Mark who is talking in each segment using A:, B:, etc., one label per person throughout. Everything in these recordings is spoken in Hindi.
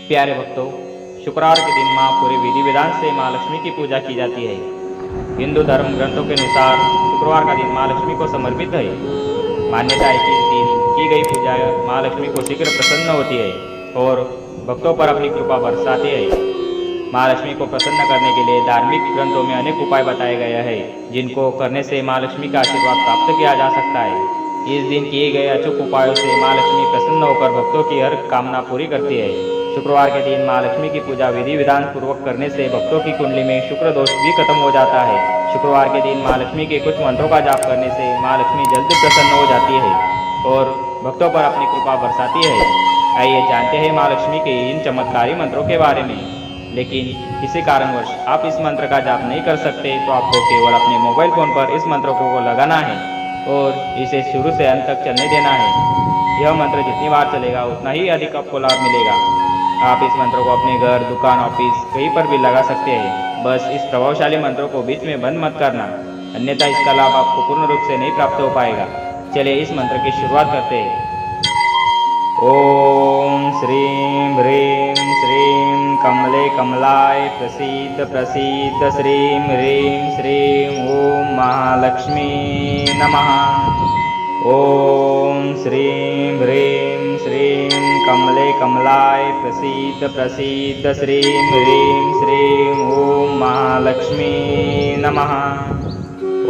A: प्यारे भक्तों, शुक्रवार के दिन माँ पूरे विधि विधान से माँ लक्ष्मी की पूजा की जाती है। हिंदू धर्म ग्रंथों के अनुसार शुक्रवार का दिन माँ लक्ष्मी को समर्पित है। मान्यता है कि इस दिन की गई पूजा माँ लक्ष्मी को शीघ्र प्रसन्न होती है और भक्तों पर अपनी कृपा बरसाती है। माँ लक्ष्मी को प्रसन्न करने के लिए धार्मिक ग्रंथों में अनेक उपाय बताए गए हैं, जिनको करने से माँ लक्ष्मी का आशीर्वाद प्राप्त किया जा सकता है। इस दिन किए गए अचूक उपायों से माँ लक्ष्मी प्रसन्न होकर भक्तों की हर कामना पूरी करती है। शुक्रवार के दिन माँ लक्ष्मी की पूजा विधि विधान पूर्वक करने से भक्तों की कुंडली में शुक्र दोष भी खत्म हो जाता है। शुक्रवार के दिन माँ लक्ष्मी के कुछ मंत्रों का जाप करने से माँ लक्ष्मी जल्द प्रसन्न हो जाती है और भक्तों पर अपनी कृपा बरसाती है। आइए जानते हैं माँ लक्ष्मी के इन चमत्कारी मंत्रों के बारे में। लेकिन किसी कारणवश आप इस मंत्र का जाप नहीं कर सकते तो आपको केवल अपने मोबाइल फोन पर इस मंत्र को लगाना है और इसे शुरू से अंत तक चलने देना है। यह मंत्र जितनी बार चलेगा उतना ही अधिक आपको लाभ मिलेगा। आप इस मंत्र को अपने घर, दुकान, ऑफिस कहीं पर भी लगा सकते हैं। बस इस प्रभावशाली मंत्रों को बीच में बंद मत करना, अन्यथा इसका लाभ आपको पूर्ण रूप से नहीं प्राप्त हो पाएगा। चलिए इस मंत्र की शुरुआत करते हैं। ओम श्रीं ह्रीं श्रीं कमले कमलाय प्रसीद प्रसीद श्रीं ह्रीं श्रीं ओम महालक्ष्मी नमः। ओम श्रीं ह्रीं श्रीं कमले कमलाय प्रसीद प्रसीद श्रीं ह्रीं श्रीं ओम महालक्ष्मी नमः।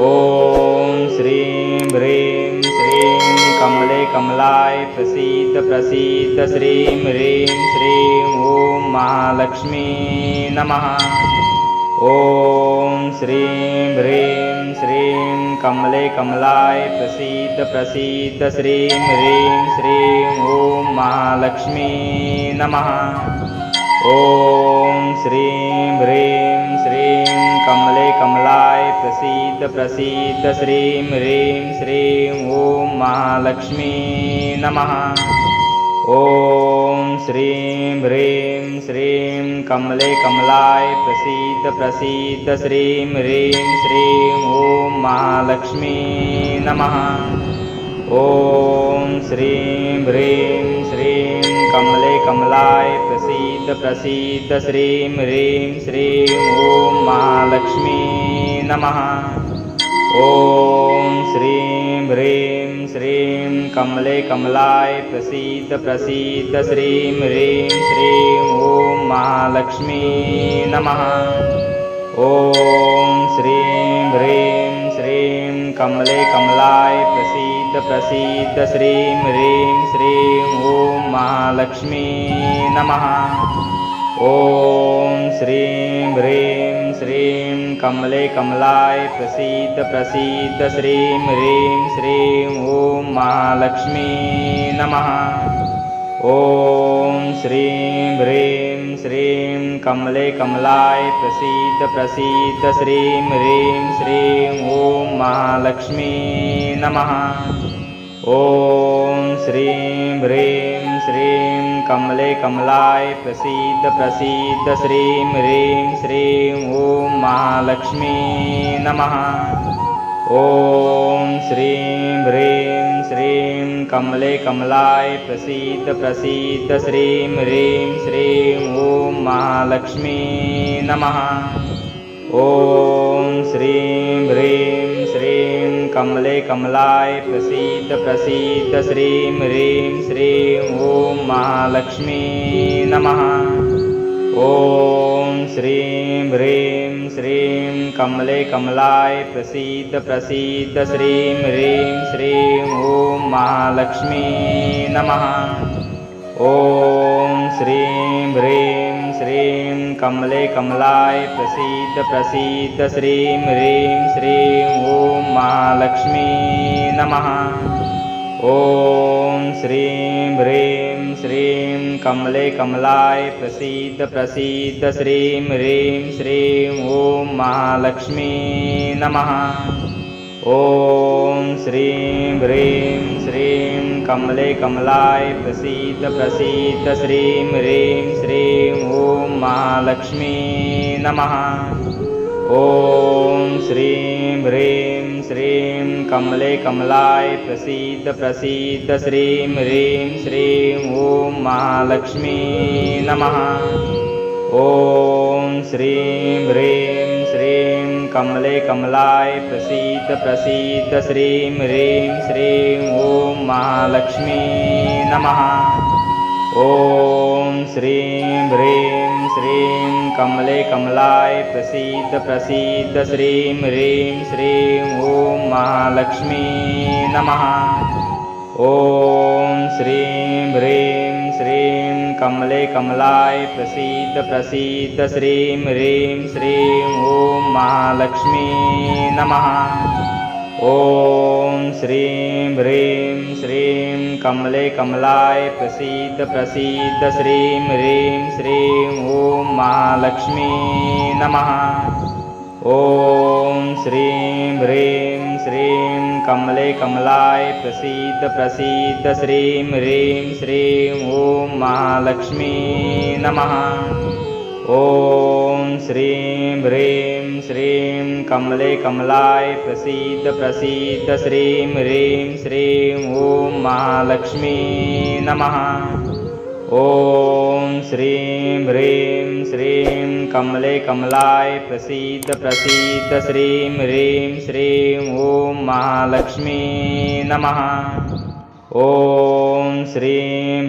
A: ओम श्रीं ह्रीं श्रीं कमले कमलाय प्रसीद प्रसीद श्रीं ह्रीं श्रीं ओम महालक्ष्मी नमः। ओम श्रीं ह्रीं श्रीं कमले कमलाय प्रसीद प्रसीद श्रीं ह्रीं श्रीं ओम महालक्ष्मी नमः। ओम श्रीं ह्रीं श्रीं कमले कमलाय प्रसीद प्रसीद श्रीं ह्रीं श्रीं ओम महालक्ष्मी नमः। ओम श्रीं ह्रीं श्रीं कमले कमलाय प्रसीद प्रसीद श्रीं ह्रीं श्रीं ओम महालक्ष्मी नमः। ओम श्रीं ह्रीं श्रीं कमले कमलाय प्रसीद प्रसीद श्रीं ह्रीं श्रीं ओम महालक्ष्मी नमः। ओम श्रीं ह्रीं श्रीं कमले कमलाय प्रसीद प्रसीद श्रीं ह्रीं श्रीं ओम महालक्ष्मी नमः। ओम श्रीं ह्रीं श्रीं कमले कमलाय प्रसीद प्रसीद श्रीं ह्रीं श्रीं ओम महालक्ष्मी नमः। ओम श्रीं ह्रीं श्रीं कमले कमलाय प्रसीद प्रसीद श्रीं ह्रीं श्रीं ओम महालक्ष्मी नमः। ओम श्रीं ह्रीं श्रीं कमले कमलाय प्रसीद प्रसीद श्रीं ह्रीं श्रीं ओम महालक्ष्मी नमः। ओम श्रीं ह्रीं श्रीं कमले कमलाय प्रसीद प्रसीद श्रीं ह्रीं श्रीं ओम महालक्ष्मी नमः। ओम श्रीं ह्रीं श्रीं कमले कमलाय प्रसीद प्रसीद श्रीं ह्रीं श्रीं ओम महालक्ष्मी नमः। ओम श्रीं ह्रीं श्रीं कमले कमलाय प्रसीद प्रसीद श्रीं ह्रीं श्रीं ओम महालक्ष्मी नमः। ओम श्रीं ह्रीं श्रीं कमले कमलाय प्रसीद प्रसीद श्रीं ह्रीं श्रीं ओम महालक्ष्मी नमः। ओम श्रीं ह्रीं श्रीं कमले कमलाय प्रसीद प्रसीद श्रीं ह्रीं श्रीं ओम महालक्ष्मी नमः। ओम श्रीं ह्रीं श्रीं कमले कमलाय प्रसीद प्रसीद श्रीं ह्रीं श्रीं ओम महालक्ष्मी नमः। ओम श्रीं ह्रीं श्रीं कमले कमलाय प्रसीद प्रसीद श्रीं ह्रीं श्रीं ओम महालक्ष्मी नमः। ॐ श्रीं ह्रीं श्रीं कमले कमलाय प्रसीद प्रसीद श्रीं ह्रीं श्रीं ॐ महालक्ष्मी नमः। ॐ श्रीं ह्रीं श्रीं कमले कमलाय प्रसीद प्रसीद श्रीं ह्रीं श्रीं ॐ महालक्ष्मी नमः। ॐ श्रीं ह्रीं श्रीं कमले कमलाय प्रसीद प्रसीद श्रीं ह्रीं श्रीं ॐ महालक्ष्मी नमः। ॐ श्रीं ह्रीं श्रीं कमले कमलाय प्रसीद प्रसीद श्रीं ह्रीं श्रीं ॐ महालक्ष्मी नमः। ॐ श्रीं ह्रीं श्रीं कमले कमलाय प्रसीद प्रसीद श्रीं ह्रीं श्रीं ॐ महालक्ष्मी नमः। ॐ श्रीं ह्रीं श्रीं कमले कमलाय प्रसीद प्रसीद श्रीं ह्रीं श्रीं ॐ महालक्ष्मी नमः। ॐ श्रीं ह्रीं श्रीं कमले कमलाय प्रसीद प्रसीद श्रीं ह्रीं श्रीं ॐ महालक्ष्मी नमः। ॐ श्रीं ह्रीं श्रीं कमले कमलाय प्रसीद प्रसीद श्रीं ह्रीं श्रीं ॐ महालक्ष्मी नमः। ॐ श्रीं